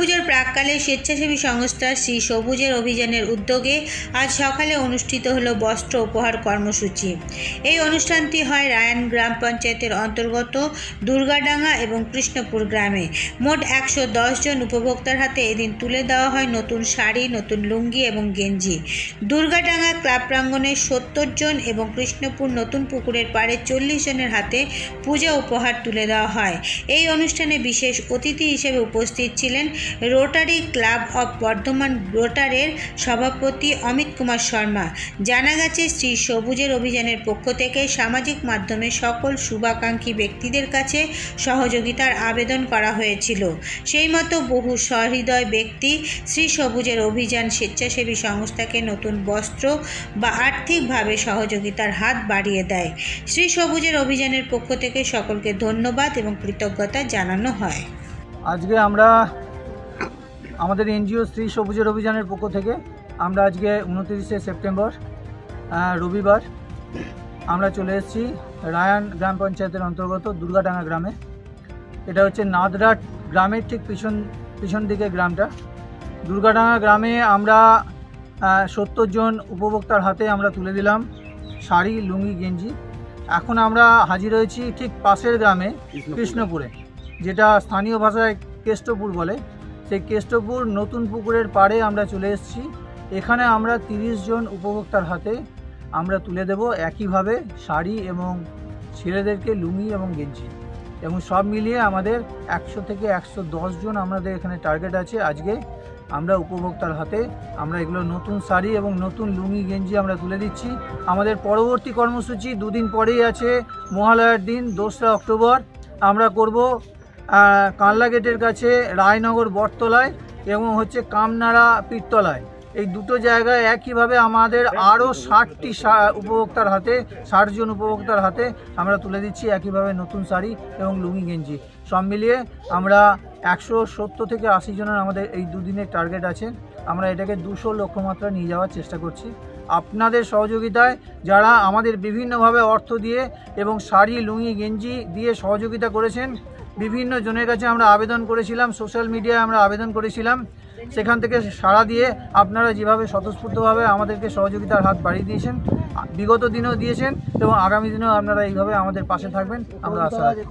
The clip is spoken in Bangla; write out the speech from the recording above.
পুজোর প্রাককালে স্বেচ্ছাসেবী সংস্থা শ্রী সবুজের অভিযানের উদ্যোগে আজ সকালে অনুষ্ঠিত হলো বস্ত্র উপহার কর্মসূচি। এই অনুষ্ঠানটি হয় রায়ান গ্রাম পঞ্চায়েতের অন্তর্গত দুর্গাডাঙ্গা এবং কৃষ্ণপুর গ্রামে। মোট 110 জন উপভোক্তার হাতে এদিন তুলে দেওয়া হয় নতুন শাড়ি, নতুন লুঙ্গি এবং গেঞ্জি। দুর্গাডাঙ্গা ক্লাব প্রাঙ্গণে 70 জন এবং কৃষ্ণপুর নতুন পুকুরের পাড়ে 40 জনের হাতে পূজা উপহার তুলে দেওয়া হয়। এই অনুষ্ঠানে বিশেষ অতিথি হিসেবে উপস্থিত ছিলেন রোটারি ক্লাব অফ বর্ধমান রোটারের সভাপতি অমিত কুমার শর্মা। জানা গেছে, শ্রী সবুজের অভিযানের পক্ষ থেকে সামাজিক মাধ্যমে সকল শুভাকাঙ্ক্ষী ব্যক্তিদের কাছে সহযোগিতার আবেদন করা হয়েছিল। সেই মতো বহু সহৃদয় ব্যক্তি শ্রী সবুজের অভিযান স্বেচ্ছাসেবী সংস্থাকে নতুন বস্ত্র বা আর্থিকভাবে সহযোগিতার হাত বাড়িয়ে দেয়। শ্রী সবুজের অভিযানের পক্ষ থেকে সকলকে ধন্যবাদ এবং কৃতজ্ঞতা জানানো হয়। আজকে আমরা আমাদের এনজিও শ্রী সবুজের অভিযানের পক্ষ থেকে আমরা আজকে 29শে সেপ্টেম্বর রবিবার আমরা চলে এসেছি রায়ান গ্রাম পঞ্চায়েতের অন্তর্গত দুর্গাডাঙ্গা গ্রামে। এটা হচ্ছে নাদরাট গ্রামের ঠিক পিছন দিকে গ্রামটা। দুর্গাডাঙ্গা গ্রামে আমরা 70 জন উপভোক্তার হাতে আমরা তুলে দিলাম শাড়ি, লুঙ্গি, গেঞ্জি। এখন আমরা হাজির হয়েছি ঠিক পাশের গ্রামে কৃষ্ণপুরে, যেটা স্থানীয় ভাষায় কেষ্টপুর বলে। সেই কেষ্টপুর নতুন পুকুরের পাড়ে আমরা চলে এসেছি। এখানে আমরা 30 জন উপভোক্তার হাতে আমরা তুলে দেব একইভাবে শাড়ি এবং ছেলেদেরকে লুঙ্গি এবং গেঞ্জি, এবং সব মিলিয়ে আমাদের 100 থেকে 110 জন আমাদের এখানে টার্গেট আছে। আজকে আমরা উপভোক্তার হাতে আমরা এগুলো নতুন শাড়ি এবং নতুন লুঙ্গি গেঞ্জি আমরা তুলে দিচ্ছি। আমাদের পরবর্তী কর্মসূচি দুদিন পরেই আছে, মহালয়ার দিন 2রা অক্টোবর আমরা করব কানলা গেটের কাছে রায়নগর বটতলায় এবং হচ্ছে কামনাড়া পীরতলায়। এই দুটো জায়গায় একইভাবে আমাদের আরও 60টি উপভোক্তার হাতে 60 জন উপভোক্তার হাতে আমরা তুলে দিচ্ছি একইভাবে নতুন শাড়ি এবং লুঙ্গি গেঞ্জি। সব মিলিয়ে আমরা 170 থেকে 80 জনের আমাদের এই দুদিনের টার্গেট আছে। আমরা এটাকে 200 লক্ষ্যমাত্রা নিয়ে যাওয়ার চেষ্টা করছি। আপনাদের সহযোগিতায় যারা আমাদের বিভিন্নভাবে অর্থ দিয়ে এবং শাড়ি, লুঙ্গি, গেঞ্জি দিয়ে সহযোগিতা করেছেন, বিভিন্ন জনের কাছে আমরা আবেদন করেছিলাম, সোশ্যাল মিডিয়ায় আমরা আবেদন করেছিলাম, সেখান থেকে সাড়া দিয়ে আপনারা যেভাবে স্বতঃস্ফূর্তভাবে আমাদেরকে সহযোগিতার হাত বাড়িয়ে দিয়েছেন, বিগত দিনেও দিয়েছেন এবং আগামী দিনেও আপনারা এইভাবে আমাদের পাশে থাকবেন আমরা আশা রাখি।